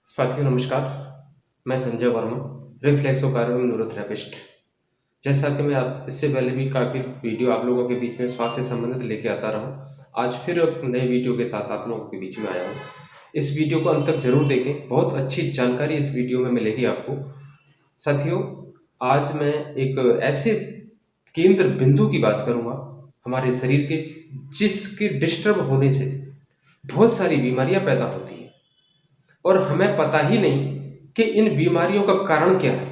साथियों नमस्कार। मैं संजय वर्मा, रिफ्लेक्सोकार्डियो न्यूरोथेरेपिस्ट। जैसा कि मैं इससे पहले भी काफ़ी वीडियो आप लोगों के बीच में स्वास्थ्य से संबंधित लेके आता रहा हूँ। आज फिर एक नए वीडियो के साथ आप लोगों के बीच में आया हूँ। इस वीडियो को अंत तक जरूर देखें, बहुत अच्छी जानकारी इस वीडियो में मिलेगी आपको। साथियों, आज मैं एक ऐसे केंद्र बिंदु की बात करूँगा हमारे शरीर के, जिसके डिस्टर्ब होने से बहुत सारी बीमारियां पैदा होती हैं और हमें पता ही नहीं कि इन बीमारियों का कारण क्या है।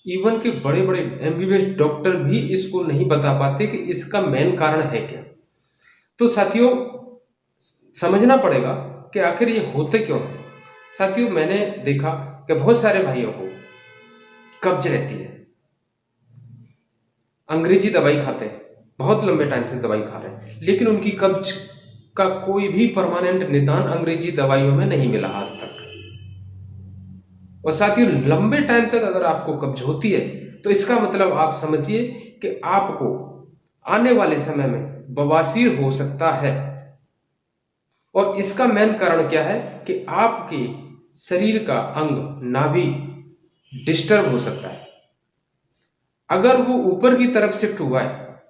इवन के बड़े बड़े एमबीबीएस डॉक्टर भी इसको नहीं बता पाते कि इसका मेन कारण है क्या। तो साथियों, समझना पड़ेगा कि आखिर ये होते क्यों है। साथियों, मैंने देखा कि बहुत सारे भाइयों को कब्ज रहती है, अंग्रेजी दवाई खाते हैं, बहुत लंबे टाइम से दवाई खा रहे हैं, लेकिन उनकी कब्ज का कोई भी परमानेंट निदान अंग्रेजी दवाइयों में नहीं मिला आज तक। और साथियों, लंबे टाइम तक अगर आपको कब्ज होती है तो इसका मतलब आप समझिए कि आपको आने वाले समय में बवासीर हो सकता है। और इसका मेन कारण क्या है कि आपके शरीर का अंग नाभि डिस्टर्ब हो सकता है। अगर वो ऊपर की तरफ शिफ्ट हुआ है,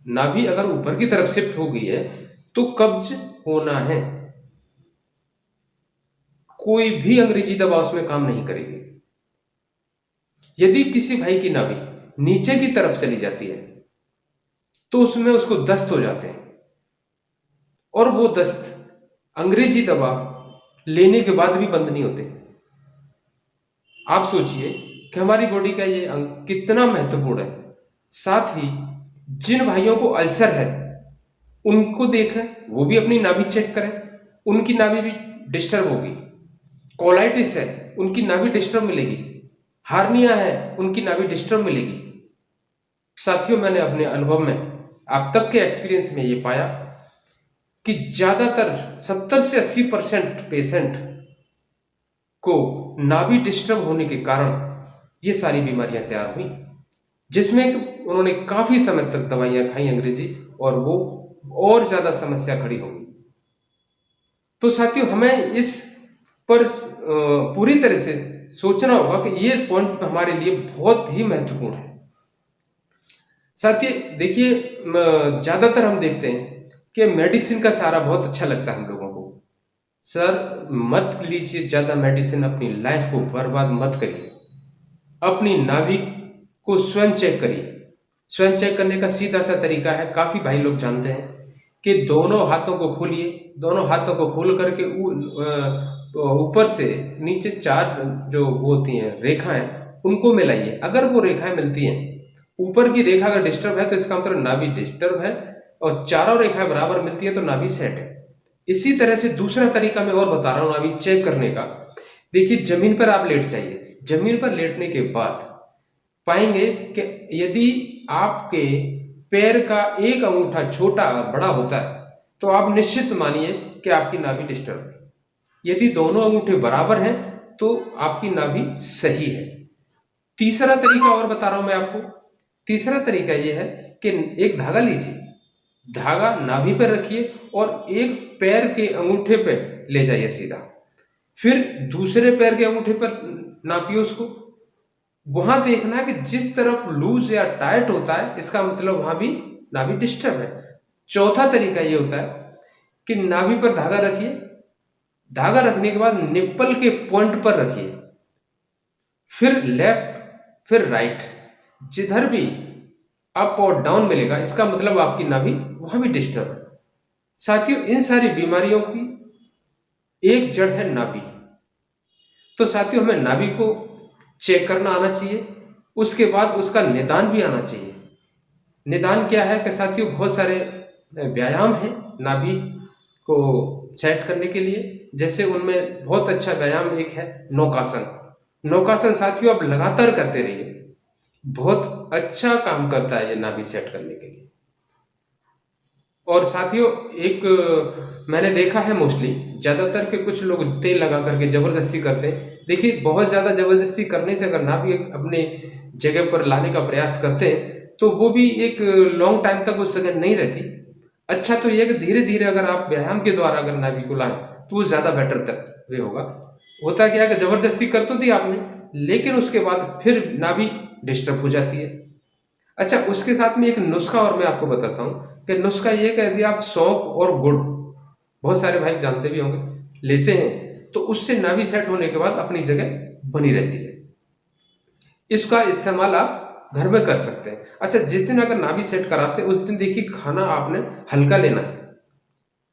नाभि अगर ऊपर की तरफ शिफ्ट हो गई है तो कब्ज होना है। कोई भी अंग्रेजी दवा उसमें काम नहीं करेगी। यदि किसी भाई की नाभि नीचे की तरफ चली जाती है तो उसमें उसको दस्त हो जाते हैं, और वो दस्त अंग्रेजी दवा लेने के बाद भी बंद नहीं होते। आप सोचिए कि हमारी बॉडी का ये अंग कितना महत्वपूर्ण है। साथ ही जिन भाइयों को अल्सर है उनको देखें, वो भी अपनी नाभि चेक करें, उनकी नाभि भी डिस्टर्ब होगी। कोलाइटिस है, उनकी नाभि डिस्टर्ब मिलेगी। हार्निया है, उनकी नाभि डिस्टर्ब मिलेगी। साथियों, मैंने अपने अनुभव में, अब तक के एक्सपीरियंस में ये पाया कि ज्यादातर 70 से 80% पेशेंट को नाभि डिस्टर्ब होने के कारण ये सारी बीमारियां तैयार हुई, जिसमें उन्होंने काफी समय तक दवाइयां खाई अंग्रेजी, और वो और ज्यादा समस्या खड़ी हो गई। तो साथियों, हमें इस पर पूरी तरह से सोचना होगा कि ये पॉइंट हमारे लिए बहुत ही महत्वपूर्ण है। साथियों देखिए, ज्यादातर हम देखते हैं कि मेडिसिन का सहारा बहुत अच्छा लगता है हम लोगों को। सर, मत लीजिए ज्यादा मेडिसिन, अपनी लाइफ को बर्बाद मत करिए। अपनी नाभि को स्वयं चेक करिए। स्वयं चेक करने का सीधा सा तरीका है, काफी भाई लोग जानते हैं कि दोनों हाथों को खोलिए। दोनों हाथों को खोल करके ऊपर से नीचे 4 जो होती हैं रेखाएं, उनको मिलाइए। अगर वो रेखाएं मिलती हैं, ऊपर की रेखा अगर डिस्टर्ब है तो इसका मतलब नाभि डिस्टर्ब है, और चारों रेखाएं बराबर मिलती है तो नाभि सेट है। इसी तरह से दूसरा तरीका मैं और बता रहा हूं नाभि चेक करने का। देखिए, जमीन पर आप लेट जाइए। जमीन पर लेटने के बाद पाएंगे कि यदि आपके पैर का एक अंगूठा छोटा और बड़ा होता है तो आप निश्चित मानिए कि आपकी नाभि डिस्टर्ब है। यदि दोनों अंगूठे बराबर हैं तो आपकी नाभि सही है। तीसरा तरीका और बता रहा हूं मैं आपको। तीसरा तरीका यह है कि एक धागा लीजिए, धागा नाभि पर रखिए और एक पैर के अंगूठे पर ले जाइए सीधा, फिर दूसरे पैर के अंगूठे पर नापिए उसको। वहां देखना कि जिस तरफ लूज या टाइट होता है, इसका मतलब वहां भी नाभि डिस्टर्ब है। चौथा तरीका यह होता है कि नाभि पर धागा रखिए, धागा रखने के बाद निप्पल के पॉइंट पर रखिए, फिर लेफ्ट फिर राइट, जिधर भी अप और डाउन मिलेगा इसका मतलब आपकी नाभि वहां भी डिस्टर्ब है। साथियों, इन सारी बीमारियों की एक जड़ है नाभि। तो साथियों, हमें नाभि को चेक करना आना चाहिए, उसके बाद उसका निदान भी आना चाहिए। निदान क्या है कि साथियों, बहुत सारे व्यायाम हैं नाभि को सेट करने के लिए। जैसे उनमें बहुत अच्छा व्यायाम एक है नौकासन। नौकासन साथियों आप लगातार करते रहिए, बहुत अच्छा काम करता है ये नाभि सेट करने के लिए। और साथियों, एक मैंने देखा है मोस्टली ज्यादातर के कुछ लोग तेल लगा करके जबरदस्ती करते हैं। देखिए, बहुत ज्यादा जबरदस्ती करने से अगर नाभि अपने जगह पर लाने का प्रयास करते हैं तो वो भी एक लॉन्ग टाइम तक उस जगह नहीं रहती। अच्छा तो ये कि धीरे धीरे अगर आप व्यायाम के द्वारा अगर नाभि को लाएं तो वो ज्यादा बेटर वे होगा। होता क्या है कि जबरदस्ती कर तो दी आपने, लेकिन उसके बाद फिर नाभि डिस्टर्ब हो जाती है। अच्छा, उसके साथ में एक नुस्खा और मैं आपको बताता हूँ कि नुस्खा ये कह दिया, आप सौंफ और गुड़, बहुत सारे भाई जानते भी होंगे, लेते हैं तो उससे नाभि सेट होने के बाद अपनी जगह बनी रहती है। इसका इस्तेमाल आप घर में कर सकते हैं। अच्छा, जिस दिन अगर नाभि सेट कराते हैं उस दिन देखिए खाना आपने हल्का लेना है।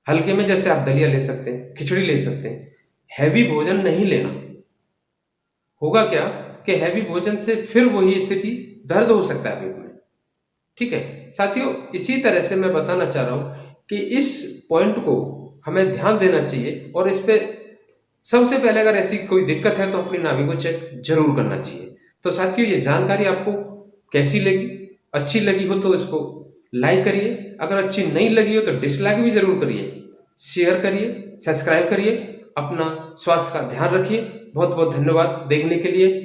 हल्के में जैसे आप दलिया ले सकते हैं, खिचड़ी ले सकते हैं, हैवी भोजन नहीं लेना। होगा क्या कि हैवी भोजन से फिर वही स्थिति, दर्द हो सकता है पेट में। ठीक है साथियों, इसी तरह से मैं बताना चाह रहा हूं कि इस पॉइंट को हमें ध्यान देना चाहिए, और इस पे सबसे पहले अगर ऐसी कोई दिक्कत है तो अपनी नाभि को चेक जरूर करना चाहिए। तो साथियों, ये जानकारी आपको कैसी लगी? अच्छी लगी हो तो इसको लाइक करिए, अगर अच्छी नहीं लगी हो तो डिसलाइक भी जरूर करिए, शेयर करिए, सब्सक्राइब करिए। अपना स्वास्थ्य का ध्यान रखिए। बहुत बहुत धन्यवाद देखने के लिए।